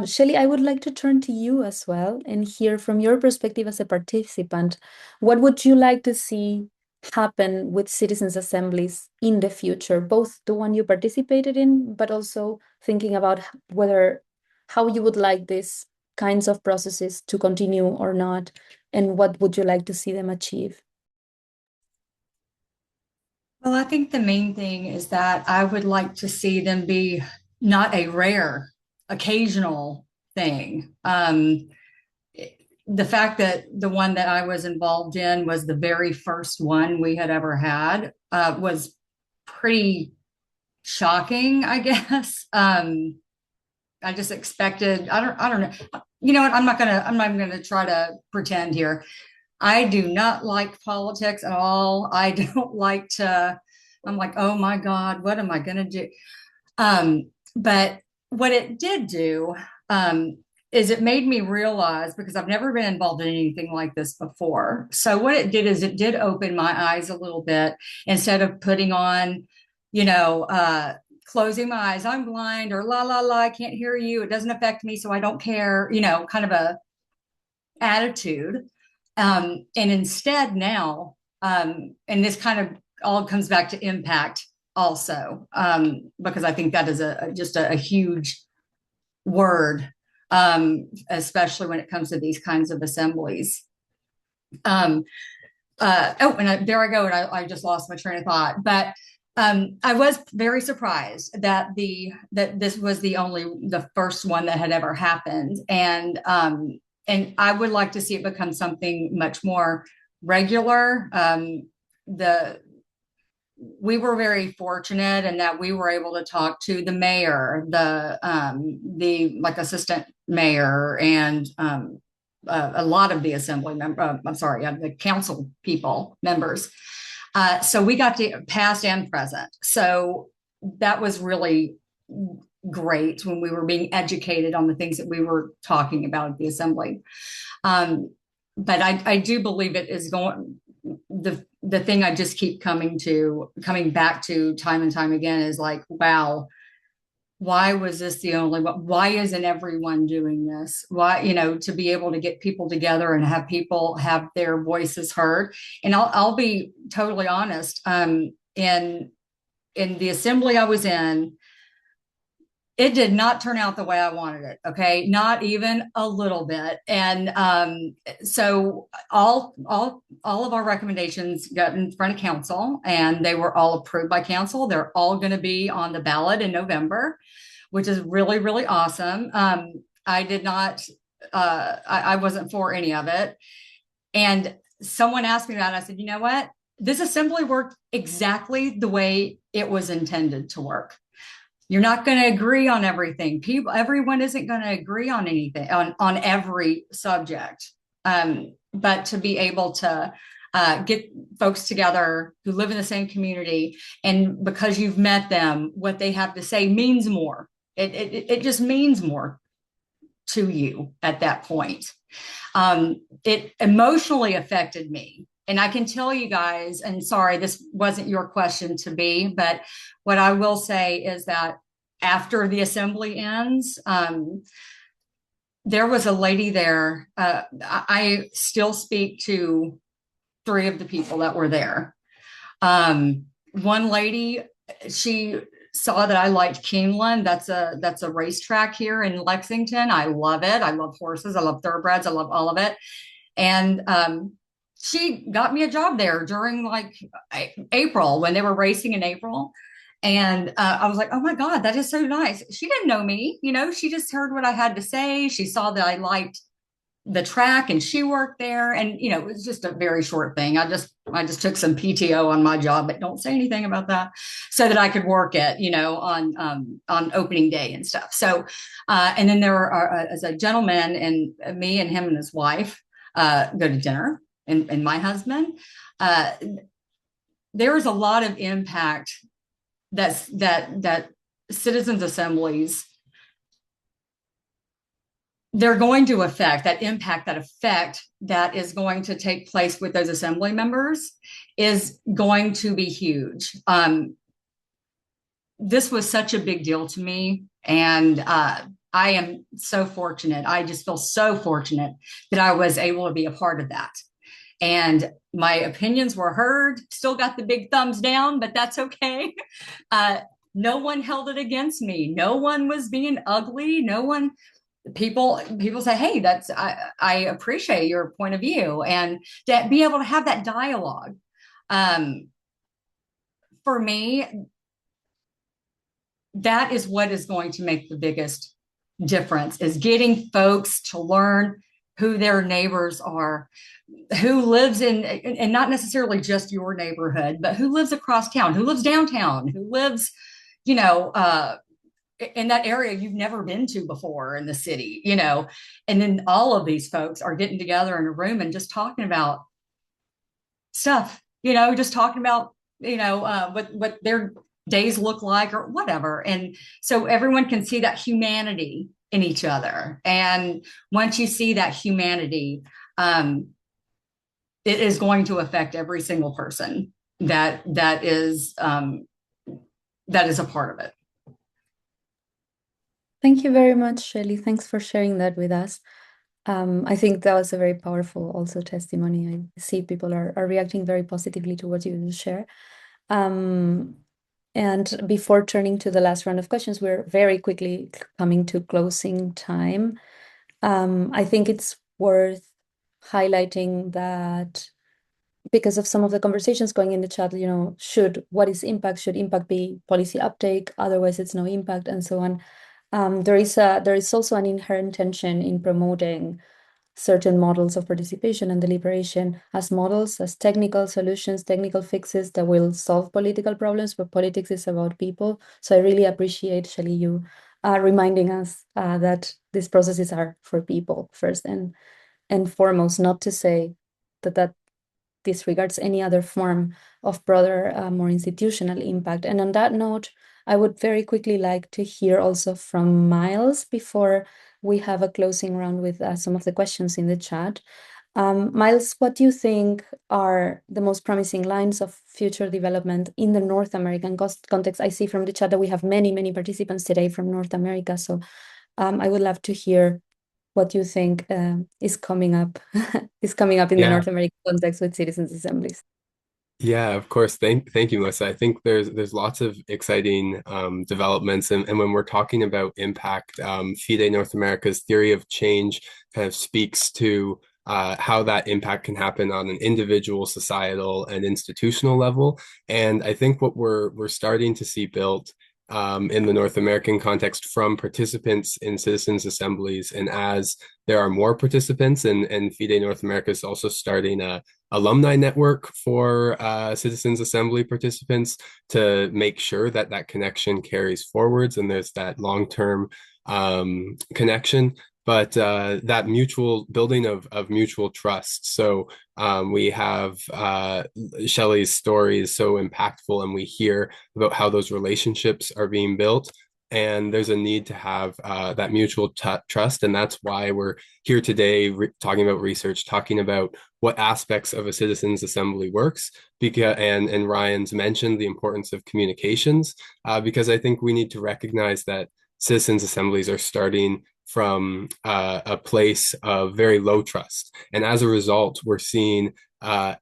Shelly, I would like to turn to you as well and hear from your perspective as a participant, what would you like to see happen with citizens' assemblies in the future, both the one you participated in, but also thinking about how you would like these kinds of processes to continue or not, and what would you like to see them achieve? Well, I think the main thing is that I would like to see them be not a rare, occasional thing. The fact that the one that I was involved in was the very first one we had ever had was pretty shocking, I guess. I just expected, I don't know. You know what? I'm not gonna try to pretend here. I do not like politics at all. I don't like to, I'm like, oh my God, what am I gonna do? But what it did do is it made me realize, because I've never been involved in anything like this before. So what it did is it did open my eyes a little bit. Instead of putting on, closing my eyes, I'm blind, or la, la, la, I can't hear you, it doesn't affect me, so I don't care, kind of a attitude. And instead now, and this kind of all comes back to impact also, because I think that is just a huge word, especially when it comes to these kinds of assemblies. There I go, and I just lost my train of thought. But I was very surprised that this was the first one that had ever happened, and I would like to see it become something much more regular. We were very fortunate in that we were able to talk to the mayor, the assistant mayor, and a lot of the assembly the council members. So we got to past and present. So that was really great when we were being educated on the things that we were talking about at the assembly. But I do believe it is going, the thing I just keep coming back to time and time again is like, wow, why was this the only one? Why isn't everyone doing this? Why, to be able to get people together and have people have their voices heard. And I'll be totally honest. In in the assembly I was in, it did not turn out the way I wanted it. Okay, not even a little bit. And so all of our recommendations got in front of council, and they were all approved by council. They're all going to be on the ballot in November, which is really, really awesome. I did not. I wasn't for any of it. And someone asked me about it. I said, you know what? This assembly worked exactly the way it was intended to work. You're not going to agree on everything. Everyone isn't going to agree on anything, on every subject. But to be able to get folks together who live in the same community, and because you've met them, what they have to say means more. It just means more to you at that point. It emotionally affected me. And I can tell you guys, and sorry, this wasn't your question to be, but what I will say is that after the assembly ends, there was a lady there. I still speak to 3 of the people that were there. One lady, she saw that I liked Keeneland. That's a racetrack here in Lexington. I love it. I love horses. I love thoroughbreds. I love all of it. And she got me a job there during like April, when they were racing in April. And I was like, oh my God, that is so nice. She didn't know me, she just heard what I had to say. She saw that I liked the track and she worked there. And, it was just a very short thing. I just took some PTO on my job, but don't say anything about that, so that I could work it, on opening day and stuff. So, and then there are, as a gentleman, and me and him and his wife go to dinner, and my husband, there is a lot of impact that citizens assemblies, they're going to affect, that impact, that effect that is going to take place with those assembly members is going to be huge. This was such a big deal to me, and I am so fortunate. I just feel so fortunate that I was able to be a part of that. And my opinions were heard. Still got the big thumbs down, but that's okay. No one held it against me. No one was being ugly. No one. People say, hey, I appreciate your point of view, and to be able to have that dialogue. For me, that is what is going to make the biggest difference, is getting folks to learn who their neighbors are, who lives in, and not necessarily just your neighborhood, but who lives across town, who lives downtown, who lives, in that area you've never been to before in the city, and then all of these folks are getting together in a room and just talking about stuff, just talking about, what their days look like or whatever. And so everyone can see that humanity in each other. And once you see that humanity, it is going to affect every single person that is a part of it. Thank you very much, Shelly. Thanks for sharing that with us. I think that was a very powerful also testimony. I see people are reacting very positively to what you share. And before turning to the last round of questions, we're very quickly coming to closing time. I think it's worth highlighting that because of some of the conversations going in the chat, what is impact? Should impact be policy uptake? Otherwise, it's no impact, and so on. There is also an inherent tension in promoting certain models of participation and deliberation as models, as technical solutions, technical fixes that will solve political problems, but politics is about people. So I really appreciate, Shelly, you reminding us that these processes are for people first and foremost, not to say that disregards any other form of broader, more institutional impact. And on that note, I would very quickly like to hear also from Miles before we have a closing round with some of the questions in the chat. Miles, what do you think are the most promising lines of future development in the North American context? I see from the chat that we have many, many participants today from North America. So I would love to hear what you think is coming up in the North American context with citizens assemblies. Yeah, of course. Thank you, Melissa. I think there's lots of exciting developments, and when we're talking about impact, FIDE North America's theory of change kind of speaks to how that impact can happen on an individual, societal, and institutional level. And I think what we're starting to see built in the North American context from participants in citizens' assemblies, and as there are more participants, and FIDE North America is also starting a alumni network for citizens assembly participants to make sure that that connection carries forwards and there's that long-term connection, but that mutual building of mutual trust. So we have Shelly's story is so impactful, and we hear about how those relationships are being built. And there's a need to have that mutual trust. And that's why we're here today talking about research, talking about what aspects of a citizens assembly works, because and Ryan's mentioned the importance of communications, because I think we need to recognize that citizens assemblies are starting from a place of very low trust, and as a result we're seeing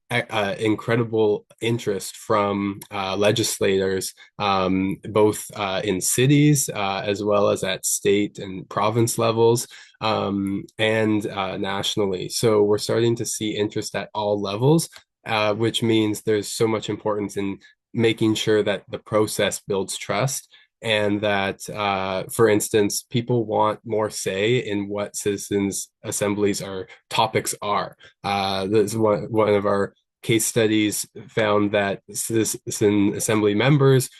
incredible interest from legislators, both in cities as well as at state and province levels, and nationally. So we're starting to see interest at all levels, which means there's so much importance in making sure that the process builds trust, and that, for instance, people want more say in what citizens assemblies are topics are. This is one of our case studies found that citizen assembly members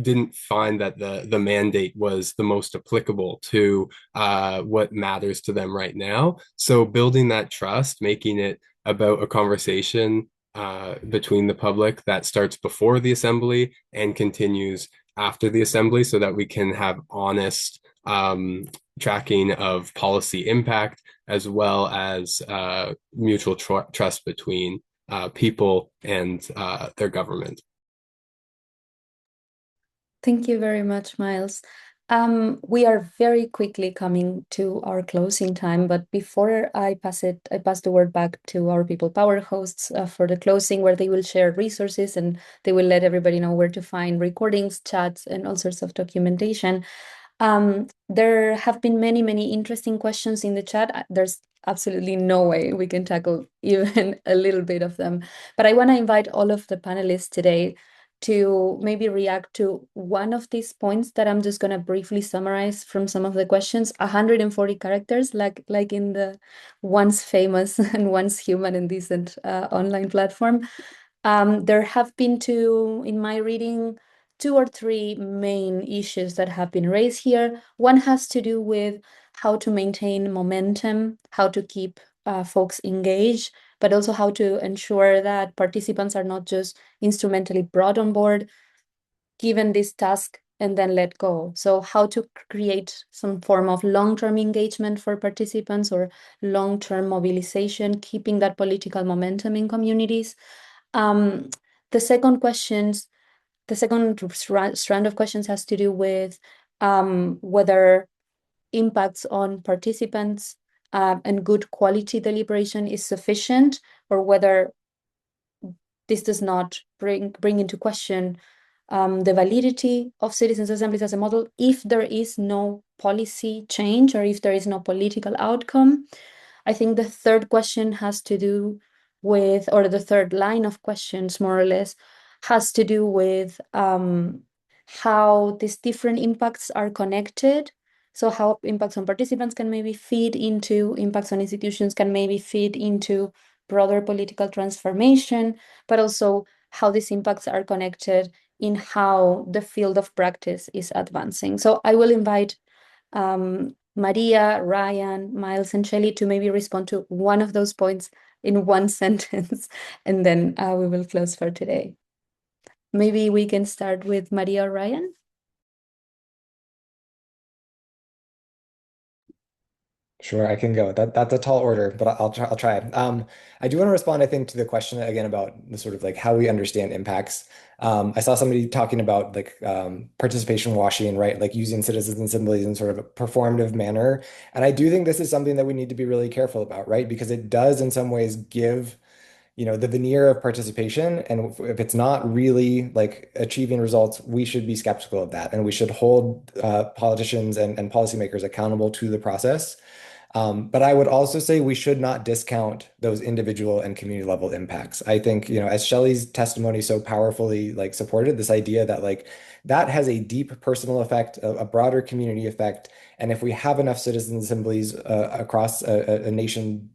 didn't find that the mandate was the most applicable to what matters to them right now. So building that trust, making it about a conversation between the public that starts before the assembly and continues after the assembly, so that we can have honest tracking of policy impact, as well as mutual trust between people and their government. Thank you very much, Miles. We are very quickly coming to our closing time, but before I pass the word back to our People Power hosts for the closing, where they will share resources and they will let everybody know where to find recordings, chats, and all sorts of documentation. There have been many, many interesting questions in the chat. There's absolutely no way we can tackle even a little bit of them, but I want to invite all of the panelists today to maybe react to one of these points that I'm just going to briefly summarize from some of the questions. 140 characters, like in the once famous and once human and decent online platform. There have been in my reading, 2 or 3 main issues that have been raised here. One has to do with how to maintain momentum, how to keep folks engaged, but also how to ensure that participants are not just instrumentally brought on board, given this task, and then let go. So how to create some form of long-term engagement for participants or long-term mobilization, keeping that political momentum in communities. The second strand of questions has to do with whether impacts on participants and good quality deliberation is sufficient, or whether this does not bring into question the validity of citizens' assemblies as a model if there is no policy change or if there is no political outcome. I think the third question has to do with, or the third line of questions, more or less, has to do with how these different impacts are connected. So how impacts on participants can maybe feed into impacts on institutions, can maybe feed into broader political transformation, but also how these impacts are connected in how the field of practice is advancing. So I will invite Maria, Ryan, Miles, and Shelly to maybe respond to one of those points in one sentence, and then we will close for today. Maybe we can start with Maria or Ryan. Sure, I can go. That's a tall order, but I'll try. I do want to respond, I think, to the question again about the sort of like how we understand impacts. I saw somebody talking about like participation washing, right? Like using citizens assemblies in sort of a performative manner. And I do think this is something that we need to be really careful about, right? Because it does in some ways give the veneer of participation. And if it's not really like achieving results, we should be skeptical of that. And we should hold politicians and policymakers accountable to the process. But I would also say we should not discount those individual and community level impacts. I think, as Shelly's testimony so powerfully like supported this idea that like that has a deep personal effect, a broader community effect. And if we have enough citizen assemblies across a nation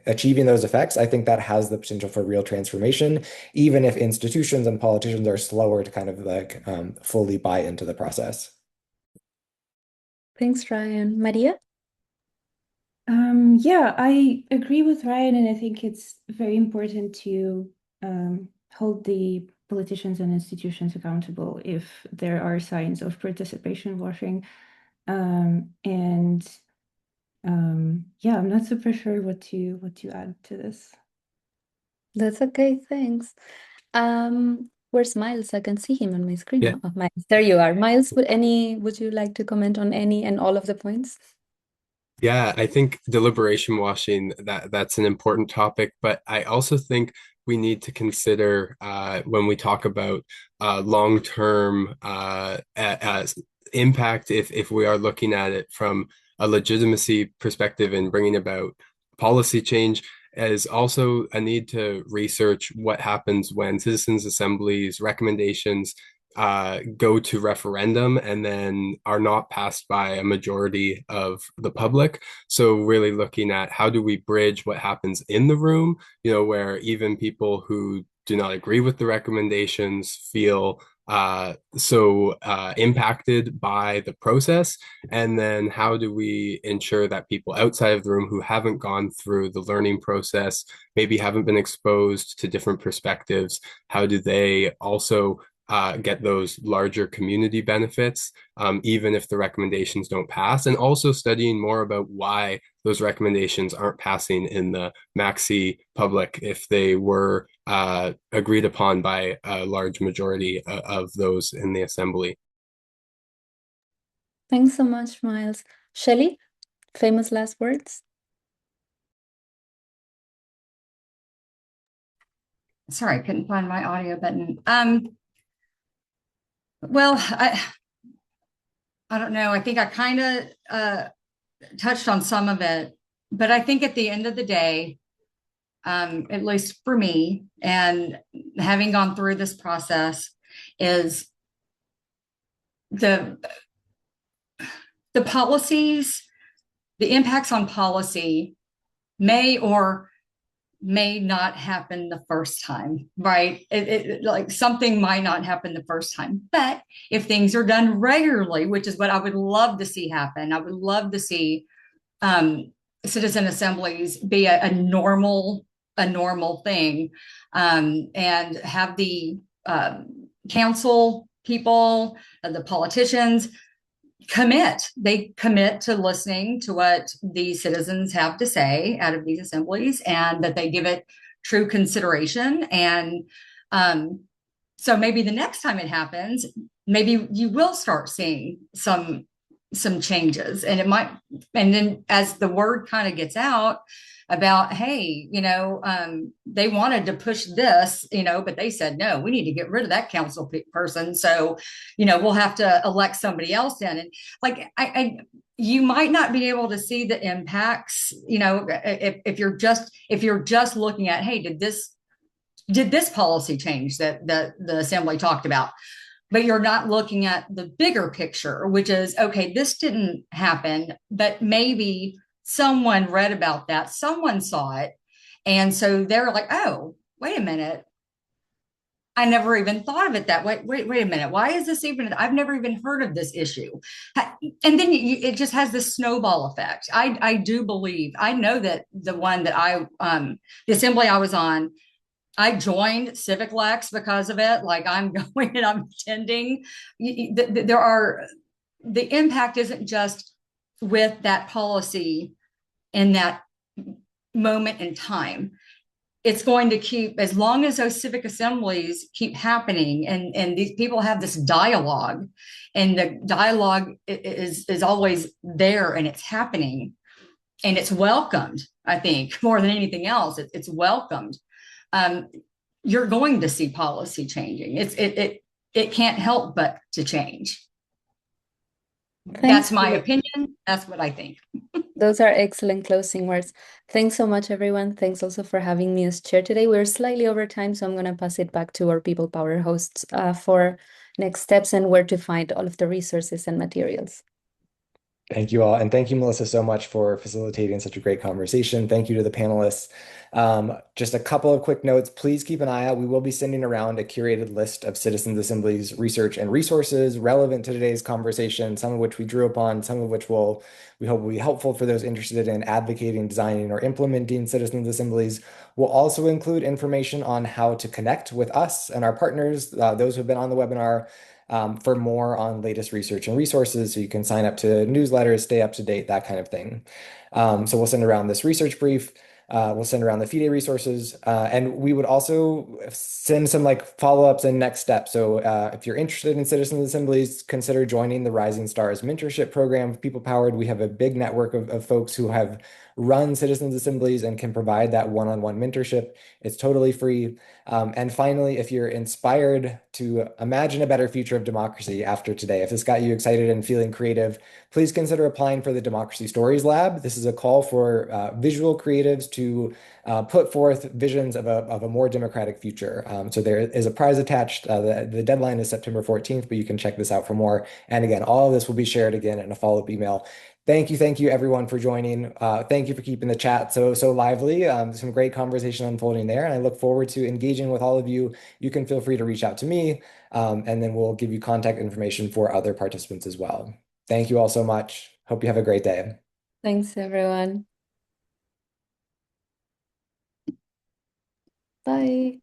achieving those effects, I think that has the potential for real transformation, even if institutions and politicians are slower to kind of like fully buy into the process. Thanks, Ryan. Maria? Yeah, I agree with Ryan, and I think it's very important to hold the politicians and institutions accountable if there are signs of participation washing. Yeah, I'm not super sure what to add to this. That's okay, thanks. Where's Miles? I can see him on my screen Yeah. now. Oh, Miles, there you are. Miles, would you like to comment on any and all of the points? Yeah, I think deliberation washing, that's an important topic, but I also think we need to consider when we talk about long-term as impact, if we are looking at it from a legitimacy perspective and bringing about policy change, is also a need to research what happens when citizens' assemblies recommendations go to referendum and then are not passed by a majority of the public. So really looking at how do we bridge what happens in the room, where even people who do not agree with the recommendations feel so impacted by the process, and then how do we ensure that people outside of the room who haven't gone through the learning process, maybe haven't been exposed to different perspectives, how do they also get those larger community benefits, even if the recommendations don't pass, and also studying more about why those recommendations aren't passing in the maxi public if they were agreed upon by a large majority of those in the assembly. Thanks so much, Miles. Shelly, famous last words? Sorry, I couldn't find my audio button. Well, I don't know. I think I kind of touched on some of it, but I think at the end of the day, at least for me, and having gone through this process, is the policies, the impacts on policy may or may not happen the first time, right? Like something might not happen the first time, but if things are done regularly, which is what I would love to see happen, I would love to see citizen assemblies be a normal thing, and have the council people, the politicians they commit to listening to what the citizens have to say out of these assemblies, and that they give it true consideration. And so maybe the next time it happens, maybe you will start seeing some changes, and it might, and then as the word kind of gets out about, hey, they wanted to push this, but they said, no, we need to get rid of that council person. So, we'll have to elect somebody else in. And like, you might not be able to see the impacts, if you're just looking at, hey, did this policy change that the assembly talked about? But you're not looking at the bigger picture, which is, okay, this didn't happen, but maybe someone read about that, someone saw it, and so they're like, oh, wait a minute, I never even thought of it that way. Wait a minute, why is this even, I've never even heard of this issue. And then it just has this snowball effect. I do believe, I know that the one that the assembly I was on, I joined Civic Lex because of it. Like, I'm going and I'm attending. The impact isn't just with that policy in that moment in time. It's going to keep, as long as those civic assemblies keep happening, and these people have this dialogue, and the dialogue is always there, and it's happening, and it's welcomed. I think more than anything else, it's welcomed. you're going to see policy changing. It can't help but to change. That's my opinion. That's what I think. Those are excellent closing words. Thanks so much, everyone. Thanks also for having me as chair today. We're slightly over time, so I'm going to pass it back to our People Power hosts for next steps and where to find all of the resources and materials. Thank you all. And thank you, Melissa, so much for facilitating such a great conversation. Thank you to the panelists. Just a couple of quick notes. Please keep an eye out. We will be sending around a curated list of Citizens Assemblies research and resources relevant to today's conversation, some of which we drew upon, some of which we hope will be helpful for those interested in advocating, designing, or implementing Citizens Assemblies. We'll also include information on how to connect with us and our partners, those who have been on the webinar, for more on latest research and resources, so you can sign up to newsletters, stay up to date, that kind of thing. So we'll send around this research brief. We'll send around the FIDE resources, and we would also send some follow-ups and next steps. So if you're interested in Citizens Assemblies, consider joining the Rising Stars Mentorship Program. People Powered, we have a big network of folks who have run Citizens Assemblies and can provide that one-on-one mentorship. It's totally free. And finally, if you're inspired to imagine a better future of democracy after today, if this got you excited and feeling creative, please consider applying for the Democracy Stories Lab. This is a call for visual creatives to put forth visions of a more democratic future. So there is a prize attached. The deadline is September 14th, but you can check this out for more. And again, all of this will be shared again in a follow-up email. Thank you everyone for joining. Thank you for keeping the chat so lively. Some great conversation unfolding there, and I look forward to engaging with all of you. You can feel free to reach out to me, and then we'll give you contact information for other participants as well. Thank you all so much. Hope you have a great day. Thanks, everyone. Bye.